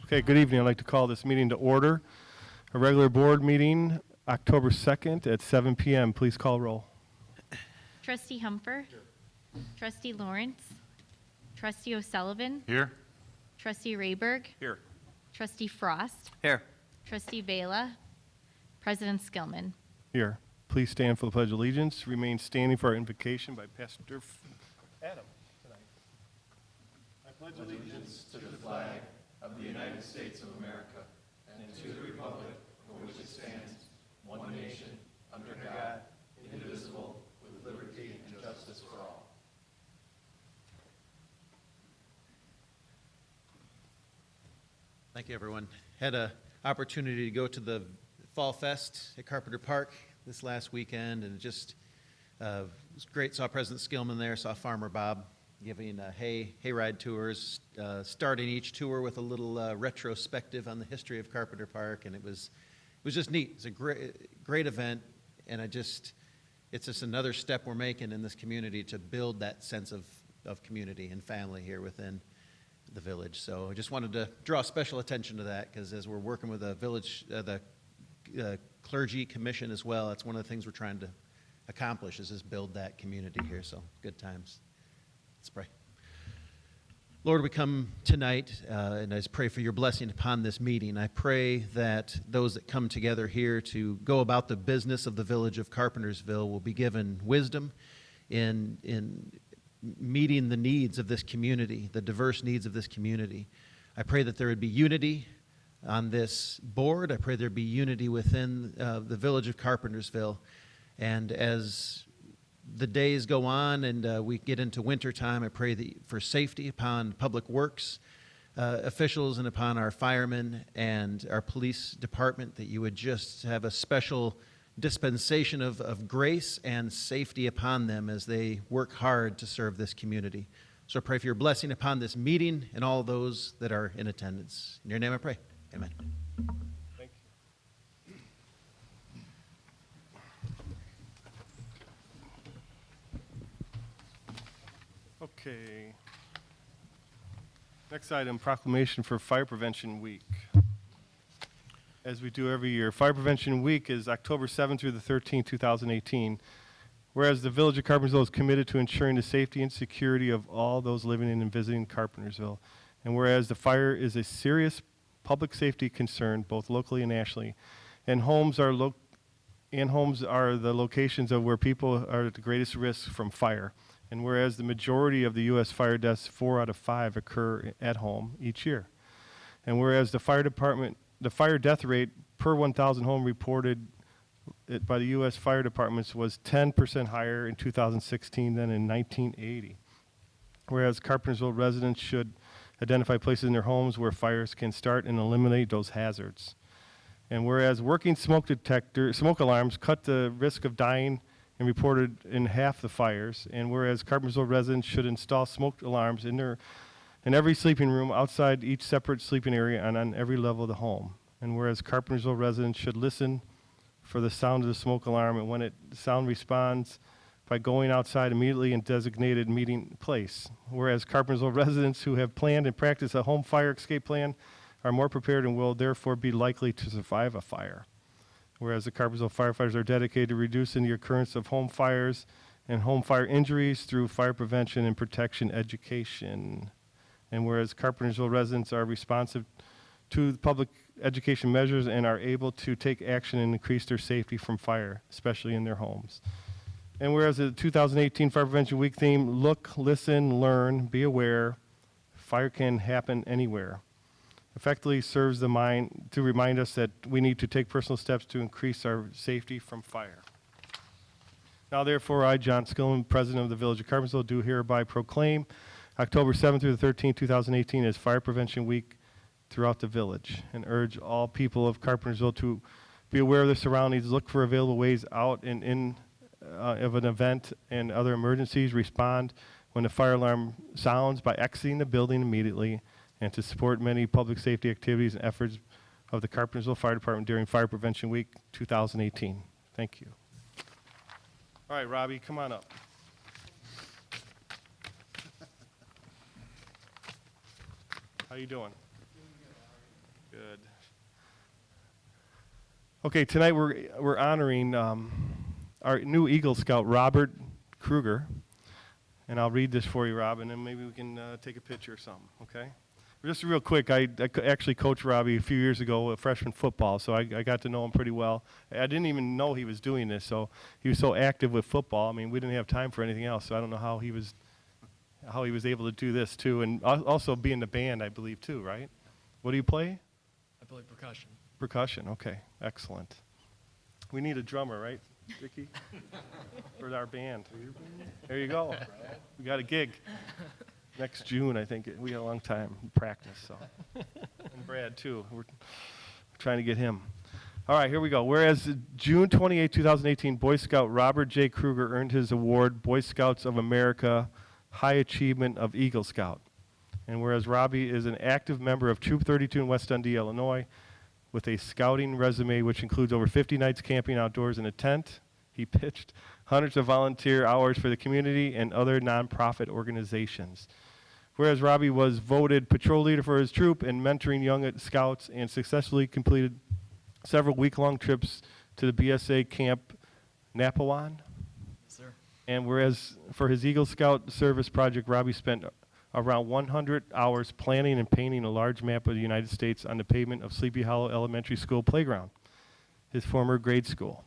Okay, good evening. I'd like to call this meeting to order. A regular board meeting, October 2nd at 7 p.m. Please call roll. Trustee Humper. Here. Trustee Lawrence. Trustee O'Sullivan. Here. Trustee Rayberg. Here. Trustee Frost. Here. Trustee Vela. President Skillman. Here. Please stand for the Pledge of Allegiance. Remain standing for our invocation by Pastor Adam tonight. I pledge allegiance to the flag of the United States of America and to the republic for which it stands, one nation, under God, indivisible, with liberty and justice for all. Thank you, everyone. Had an opportunity to go to the Fall Fest at Carpenter Park this last weekend, and it just was great. Saw President Skillman there, saw Farmer Bob giving hayride tours, starting each tour with a little retrospective on the history of Carpenter Park, and it was just neat. It's a great event, and it's just another step we're making in this community to build that sense of community and family here within the village. So I just wanted to draw special attention to that, because as we're working with the village, the clergy commission as well, that's one of the things we're trying to accomplish, is just build that community here. So good times. Let's pray. Lord, we come tonight, and I just pray for your blessing upon this meeting. I pray that those that come together here to go about the business of the village of Carpentersville will be given wisdom in meeting the needs of this community, the diverse needs of this community. I pray that there would be unity on this board. I pray there'd be unity within the village of Carpentersville. And as the days go on and we get into winter time, I pray for safety upon public works officials and upon our firemen and our police department, that you would just have a special dispensation of grace and safety upon them as they work hard to serve this community. So I pray for your blessing upon this meeting and all those that are in attendance. In your name I pray. Amen. Thank you. Okay. Next item, proclamation for Fire Prevention Week. As we do every year, Fire Prevention Week is October 7th through the 13th, 2018. Whereas the Village of Carpentersville is committed to ensuring the safety and security of all those living in and visiting Carpentersville. And whereas the fire is a serious public safety concern, both locally and nationally, and homes are the locations of where people are at the greatest risk from fire. And whereas the majority of the U.S. fire deaths, 4 out of 5, occur at home each year. And whereas the fire death rate per 1,000 home reported by the U.S. fire departments was 10% higher in 2016 than in 1980. Whereas Carpentersville residents should identify places in their homes where fires can start and eliminate those hazards. And whereas working smoke alarms cut the risk of dying and reported in half the fires, and whereas Carpentersville residents should install smoke alarms in every sleeping room, outside each separate sleeping area, and on every level of the home. And whereas Carpentersville residents should listen for the sound of the smoke alarm, and when the sound responds by going outside immediately in designated meeting place. Whereas Carpentersville residents who have planned and practiced a home fire escape plan are more prepared and will therefore be likely to survive a fire. Whereas the Carpentersville firefighters are dedicated to reducing the occurrence of home fires and home fire injuries through fire prevention and protection education. And whereas Carpentersville residents are responsive to the public education measures and are able to take action and increase their safety from fire, especially in their homes. And whereas the 2018 Fire Prevention Week theme, look, listen, learn, be aware, fire can happen anywhere, effectively serves the mind to remind us that we need to take personal steps to increase our safety from fire. Now therefore, I, John Skillman, President of the Village of Carpentersville, do hereby proclaim October 7th through the 13th, 2018 as Fire Prevention Week throughout the village, and urge all people of Carpentersville to be aware of their surroundings, look for available ways out and in of an event and other emergencies, respond when the fire alarm sounds by exiting the building immediately, and to support many public safety activities and efforts of the Carpentersville Fire Department during Fire Prevention Week 2018. Thank you. All right, Robbie, come on up. How you doing? Good. Okay, tonight we're honoring our new Eagle Scout, Robert Kruger. And I'll read this for you, Rob, and then maybe we can take a picture or something, okay? Just real quick, I actually coached Robbie a few years ago with freshman football, so I got to know him pretty well. I didn't even know he was doing this, so he was so active with football. I mean, we didn't have time for anything else, so I don't know how he was able to do this too, and also be in the band, I believe, too, right? What do you play? I play percussion. Percussion, okay, excellent. We need a drummer, right, Ricky? For our band. There you go. We got a gig next June, I think. We got a long time to practice, so. And Brad, too. We're trying to get him. All right, here we go. Whereas June 28, 2018, Boy Scout Robert J. Kruger earned his award, Boy Scouts of America High Achievement of Eagle Scout. And whereas Robbie is an active member of Troop 32 in West Dundee, Illinois, with a scouting resume which includes over 50 nights camping outdoors in a tent, he pitched hundreds of volunteer hours for the community and other nonprofit organizations. Whereas Robbie was voted patrol leader for his troop and mentoring young scouts and successfully completed several week-long trips to the BSA Camp Napawan. Yes, sir. And whereas for his Eagle Scout service project, Robbie spent around 100 hours planning and painting a large map of the United States on the pavement of Sleepy Hollow Elementary School playground, his former grade school,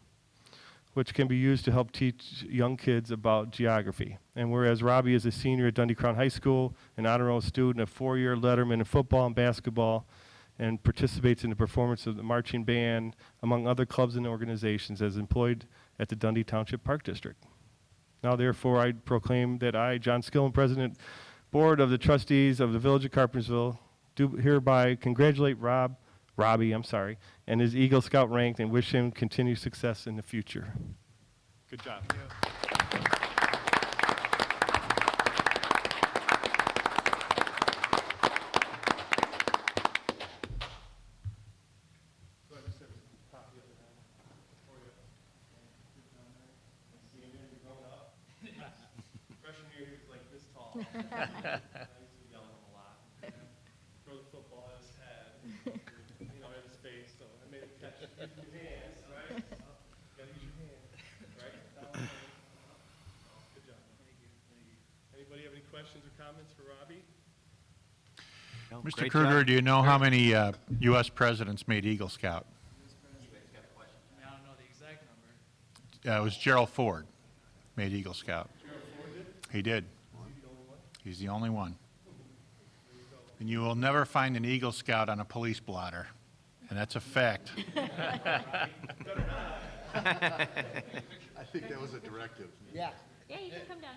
which can be used to help teach young kids about geography. And whereas Robbie is a senior at Dundee Crown High School, an honor roll student, a four-year letterman in football and basketball, and participates in the performance of the marching band, among other clubs and organizations, as employed at the Dundee Township Park District. Now, therefore, I proclaim that I, John Skillman, President, Board of the Trustees of the Village of Carpentersville, do hereby congratulate Robbie, and his Eagle Scout rank and wish him continued success in the future. Good job. Freshman year, he was like this tall. I used to yell at him a lot. Throw the football at his head, at his face. So I made him catch it with his hands, right? Gotta use your hands, right? Good job. Thank you. Anybody have any questions or comments for Robbie? Mr. Kruger, do you know how many U.S. presidents made Eagle Scout? I don't know the exact number. It was Gerald Ford made Eagle Scout. He did. He's the only one. And you will never find an Eagle Scout on a police blotter, and that's a fact. I think that was a directive. Yeah, you can come down.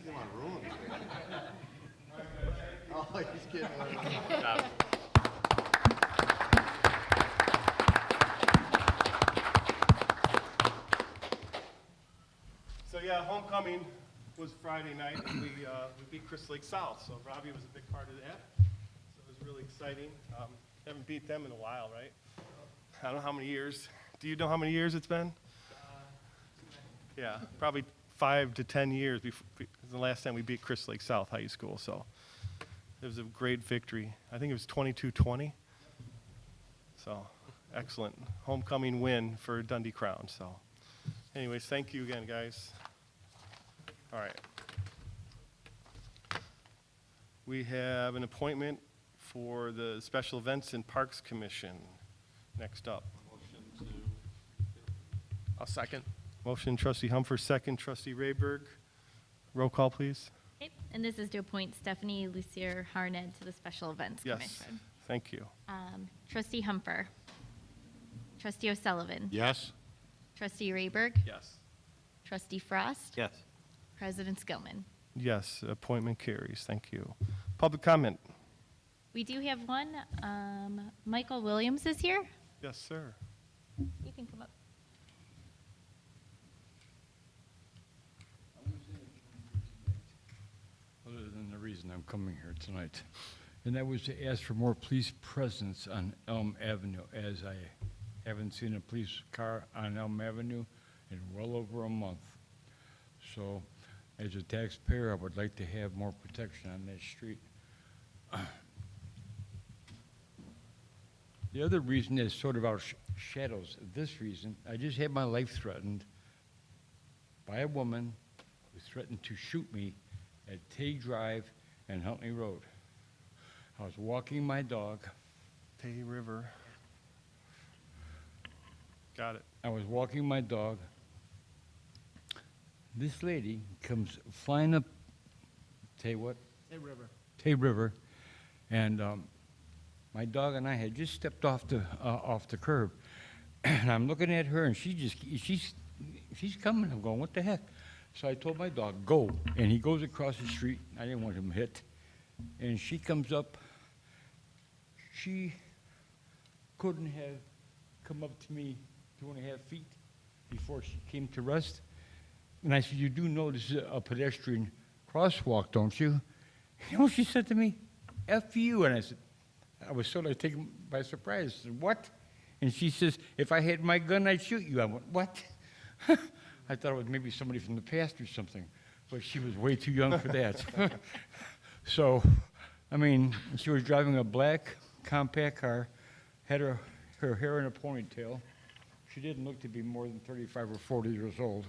Come on, room. Oh, he's kidding. So yeah, homecoming was Friday night, and we beat Crystal Lake South. So Robbie was a big part of that. So it was really exciting. Haven't beat them in a while, right? I don't know how many years. Do you know how many years it's been? Yeah, probably 5 to 10 years before the last time we beat Crystal Lake South High School. So it was a great victory. I think it was 22-20. So excellent homecoming win for Dundee Crown. So anyways, thank you again, guys. All right. We have an appointment for the Special Events and Parks Commission. Next up. I'll second. Motion, Trustee Humphers, second, Trustee Rayberg. Roll call, please. Okay, and this is to appoint Stephanie Lucier Harned to the Special Events Yes, Commission. thank you. Trustee Humper. Trustee O'Sullivan. Yes? Trustee Rayberg. Yes. Trustee Frost. Yes. President Skillman. Yes, appointment carries, thank you. Public comment? We do have one. Michael Williams is here. Yes, sir. You can come up. Other than the reason I'm coming here tonight, and that was to ask for more police presence on Elm Avenue, as I haven't seen a police car on Elm Avenue in well over a month. So as a taxpayer, I would like to have more protection on that street. The other reason is sort of outshadows this reason. I just had my life threatened by a woman who threatened to shoot me at Tay Drive and Huntley Road. I was walking my dog. Tay River. Got it. I was walking my dog. This lady comes flying up Tay what? Tay River. And my dog and I had just stepped off the curb. And I'm looking at her, and she's coming. I'm going, what the heck? So I told my dog, go. And he goes across the street. I didn't want him hit. And she comes up. She couldn't have come up to me 2.5 feet before she came to rest. And I said, you do know this is a pedestrian crosswalk, don't you? You know what she said to me? F you. And I said, I was sort of taken by surprise. I said, what? And she says, if I had my gun, I'd shoot you. I went, what? I thought it was maybe somebody from the past or something, but she was way too young for that. So, I mean, she was driving a black compact car, had her hair in a ponytail. She didn't look to be more than 35 or 40 years old.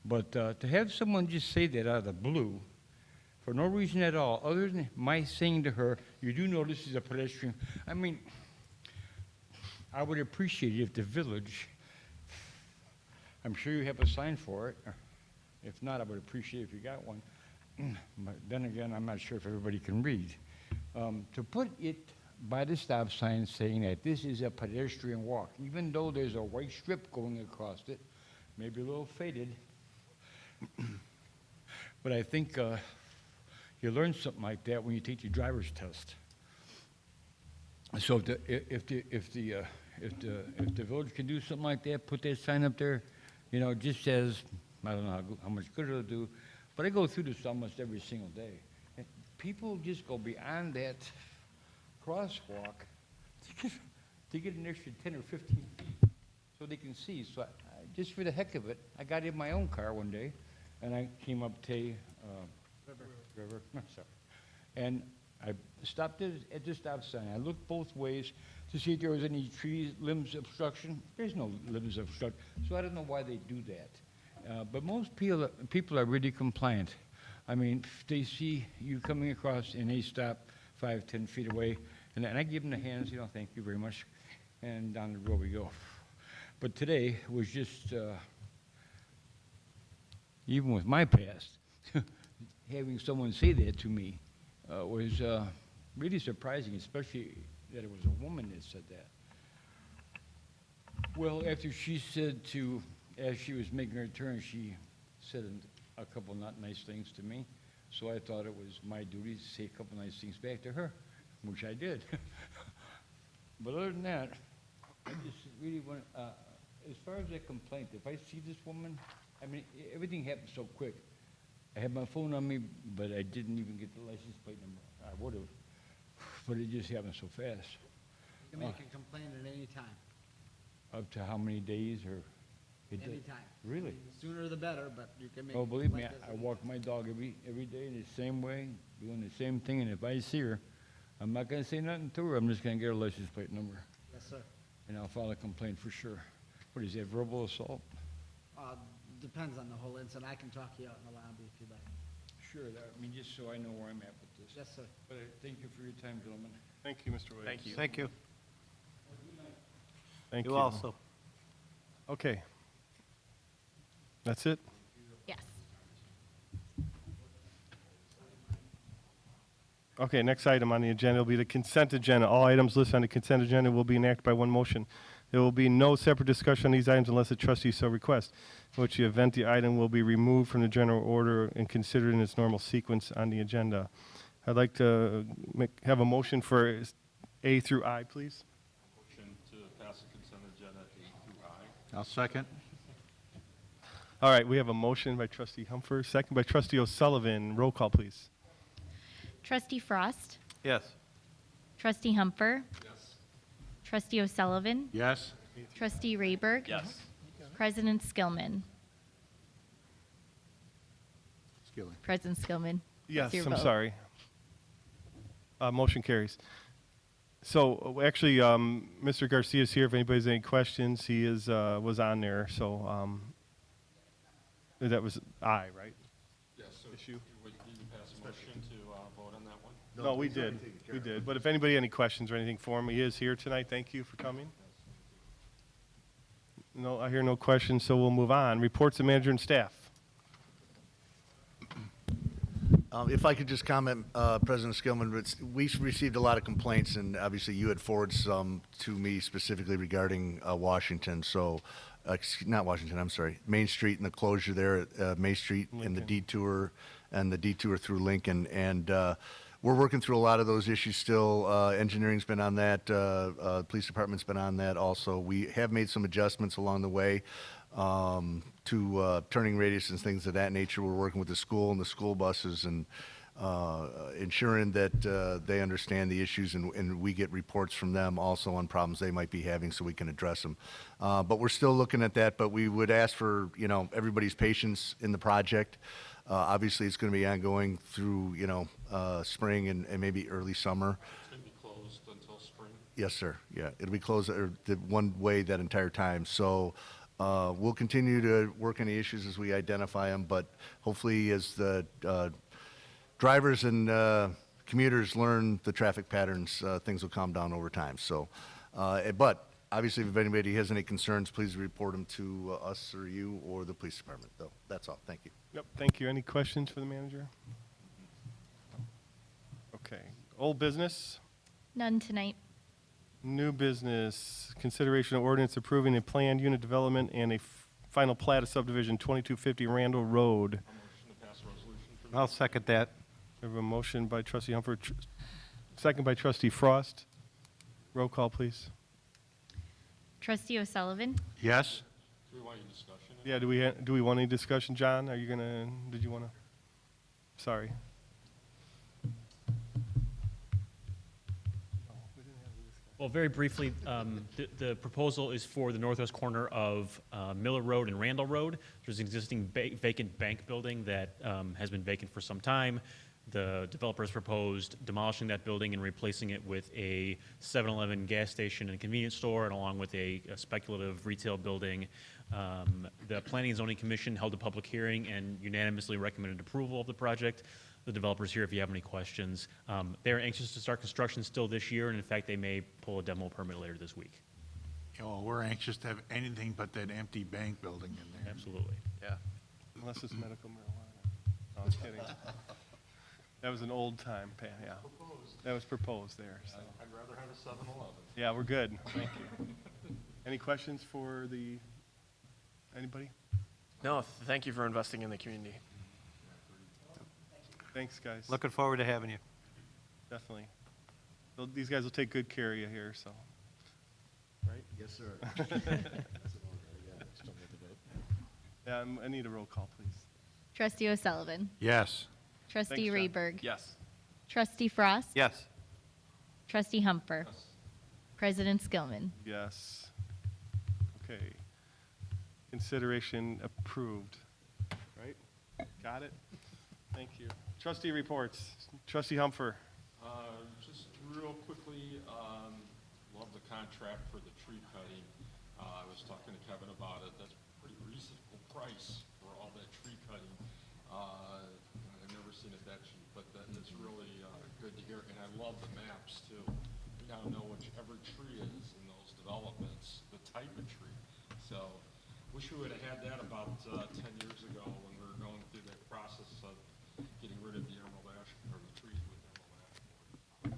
But to have someone just say that out of the blue, for no reason at all, other than my saying to her, you do know this is a pedestrian. I mean, I would appreciate it if the village, I'm sure you have a sign for it. If not, I would appreciate it if you got one. But then again, I'm not sure if everybody can read. To put it by the stop sign saying that this is a pedestrian walk, even though there's a white strip going across it, maybe a little faded. But I think you learn something like that when you take your driver's test. So if the village can do something like that, put that sign up there, you know, just says, I don't know how much good it'll do, but I go through this almost every single day. And people just go beyond that crosswalk to get an extra 10 or 15 feet so they can see. So just for the heck of it, I got in my own car one day, and I came up Tay River. No, sorry. And I stopped at the stop sign. I looked both ways to see if there was any trees, limbs obstruction. There's no limbs obstruction, so I don't know why they do that. But most people are really compliant. I mean, they see you coming across, and they stop 5, 10 feet away, and I give them the hands, you know, thank you very much, and down the road we go. But today was just, even with my past, having someone say that to me was really surprising, especially that it was a woman that said that. Well, after she said as she was making her turn, she said a couple not nice things to me. So I thought it was my duty to say a couple nice things back to her, which I did. But other than that, I just really want, as far as that complaint, if I see this woman, I mean, everything happened so quick. I had my phone on me, but I didn't even get the license plate number. I would have, but it just happened so fast. You can make a complaint at any time, Up to how many days or? any time. Really? The sooner the better, but you can make. Oh, a believe me, complaint I as walk my dog every day in the same way, doing the same thing, and if I see her, I'm not gonna say nothing to her, I'm just gonna get her license plate number, Yes, sir. and I'll file a complaint for sure. What is that, verbal assault? Depends on the whole incident. I can talk you out in the lobby if you'd like. Sure, I mean, just so I know where I'm at with this. Yes, sir. But thank you for your time, gentlemen. Thank you, Mr. Williams. Thank you. Thank you. Thank you. You also. Okay. That's it? Yes. Okay, next item on the agenda will be the consent agenda. All items listed on the consent agenda will be enacted by one motion. There will be no separate discussion on these items unless the trustee so requests, in which event the item will be removed from the general order and considered in its normal sequence on the agenda. I'd like to have a motion for A through I, please. Motion to pass the consent agenda A through I. I'll second. All right, we have a motion by trustee Humfer, second by trustee O'Sullivan. Roll call, please. Trustee Frost, Yes. Trustee Humfer. Yes. Trustee O'Sullivan, Yes? Trustee Rayberg. Yes. President Skillman. Skilling. President Skillman. Yes, your I'm vote. sorry. Motion carries. So, actually, Mr. Garcia's here. If anybody has any questions, he is, was on there, so, that was aye, right? Yes, so Issue? would you need to pass a motion to vote on that one? No, we did. We did. But if anybody had any questions or anything for him, he is here tonight. Thank you for coming. No, I hear no questions, so we'll move on. Reports of manager and staff. If I could just comment, President Skillman, we received a lot of complaints, and obviously you had forwarded some to me specifically regarding Washington. So, not Washington, I'm sorry, Main Street and the closure there at Main Street and the detour through Lincoln. And we're working through a lot of those issues still. Engineering's been on that. Police department's been on that also. We have made some adjustments along the way to turning radius and things of that nature. We're working with the school and the school buses and ensuring that they understand the issues, and we get reports from them also on problems they might be having so we can address them. But we're still looking at that, but we would ask for, everybody's patience in the project. Obviously, it's going to be ongoing through, spring and maybe early summer. It's going to be closed until spring. Yes, sir. Yeah, it'll be closed the one way that entire time. So we'll continue to work on the issues as we identify them, but hopefully as the drivers and commuters learn the traffic patterns, things will calm down over time. So, but obviously, if anybody has any concerns, please report them to us or you or the police department. Though that's all. Thank you. Yep, thank you. Any questions for the manager? Okay. Old business? None tonight. New business, consideration of ordinance approving a planned unit development and a final plat of subdivision 2250 Randall Road. Motion to pass a resolution for I'll second that. We have a motion by trustee Humphord, second by trustee Frost. Roll call, please. Trustee O'Sullivan. Yes? Do we want any discussion? Yeah, do we want any discussion, John? Are you gonna, did you wanna? Sorry. Well, very briefly, the proposal is for the northwest corner of Miller Road and Randall Road. There's an existing vacant bank building that has been vacant for some time. The developers proposed demolishing that building and replacing it with a 7-Eleven gas station and convenience store, and along with a speculative retail building. The Planning and Zoning Commission held a public hearing and unanimously recommended approval of the project. The developers here if you have any questions. They're anxious to start construction still this year, and in fact, they may pull a demo permit later this week. Yeah, well, we're anxious to have anything but that empty bank building in there. Absolutely. Yeah. Unless it's medical marijuana. No, I'm kidding. That was an old time, yeah. That was proposed there, so. I'd rather have a 7-Eleven. Yeah, we're good. Thank you. Any questions for anybody? No, thank you for investing in the community. Thanks, guys. Looking forward to having you. Definitely. These guys will take good care of you here, so. Right? Yes, sir. Yeah, I need a roll call, please. Trustee O'Sullivan. Yes. Trustee Thanks, John. Rayberg. Yes. Trustee Frost. Yes. Trustee Humper. President Skillman. Yes. Okay. Consideration approved. Right? Got it? Thank you. Trustee reports. Trustee Humper. Just real quickly, love the contract for the tree cutting. I was talking to Kevin about it. That's a pretty reasonable price for all that tree cutting. I've never seen it that cheap, but it's really good to hear. And I love the maps too. We now know which every tree is in those developments, the type of tree. So wish we would have had that about 10 years ago when we were going through that process of getting rid of the emerald ash, or the trees with emerald ash board.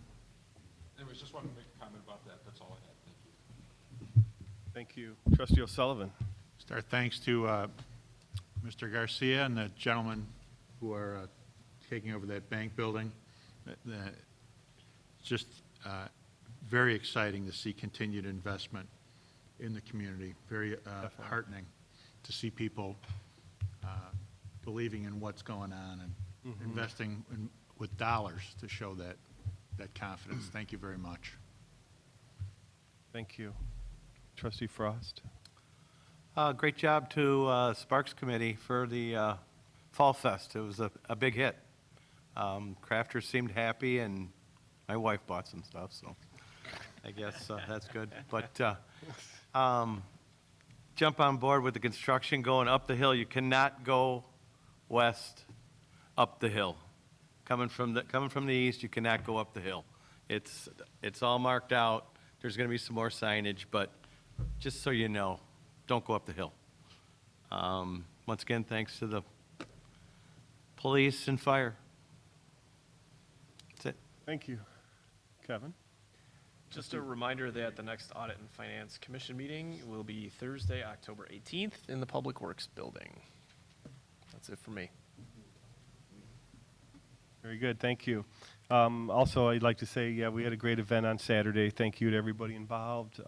Anyways, just wanted to make a comment about that. That's all I had. Thank you. Thank you. Trustee O'Sullivan. Start thanks to Mr. Garcia and the gentlemen who are taking over that bank building. It's just very exciting to see continued investment in the community. Very heartening to see people believing in what's going on and investing with dollars to show that confidence. Thank you very much. Thank you. Trustee Frost. Great job to Sparks Committee for the Fall Fest. It was a big hit. Crafters seemed happy, and my wife bought some stuff, so I guess that's good. But jump on board with the construction going up the hill. You cannot go west up the hill. Coming from the east, you cannot go up the hill. It's all marked out. There's going to be some more signage, but just so you know, don't go up the hill. Once again, thanks to the police and fire. That's it. Thank you. Kevin? Just a reminder that the next Audit and Finance Commission meeting will be Thursday, October 18th in the Public Works Building. That's it for me. Very good, thank you. Also, I'd like to say, yeah, we had a great event on Saturday. Thank you to everybody involved.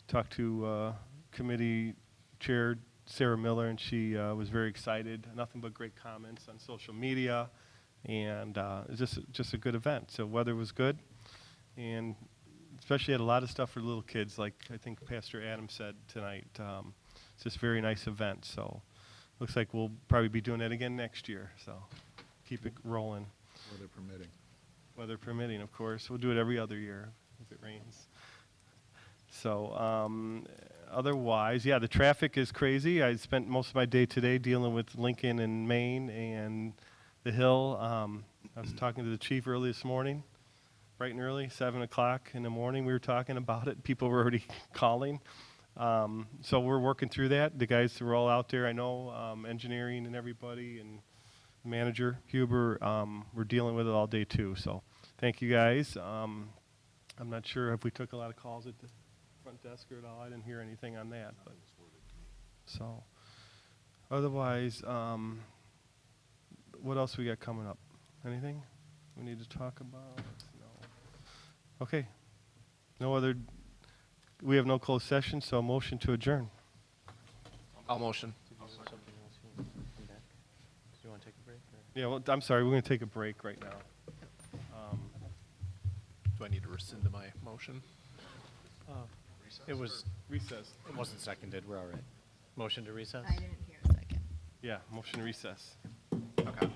Talked to Committee Chair Sarah Miller, and she was very excited. Nothing but great comments on social media, and it was just a good event. So weather was good, and especially had a lot of stuff for little kids, like I think Pastor Adam said tonight. It's just a very nice event. So looks like we'll probably be doing that again next year. So keep it rolling. Weather permitting. Weather permitting, of course. We'll do it every other year if it rains. So otherwise, yeah, the traffic is crazy. I spent most of my day today dealing with Lincoln and Maine and the Hill. I was talking to the chief early this morning, bright and early, 7 o'clock in the morning. We were talking about it. People were already calling. So we're working through that. The guys are all out there. I know engineering and everybody and manager Huber, we're dealing with it all day too. So thank you guys. I'm not sure if we took a lot of calls at the front desk or at all. I didn't hear anything on that. But so otherwise, what else we got coming up? Anything we need to talk about? No. Okay. No other. We have no closed session, so motion to adjourn. I'll motion. Yeah, well, I'm sorry. We're going to take a break right now. Do I need to rescind my motion? It was, Recess. it wasn't seconded, we're all right. Motion to recess? I didn't hear a second. Yeah, motion to recess. Okay.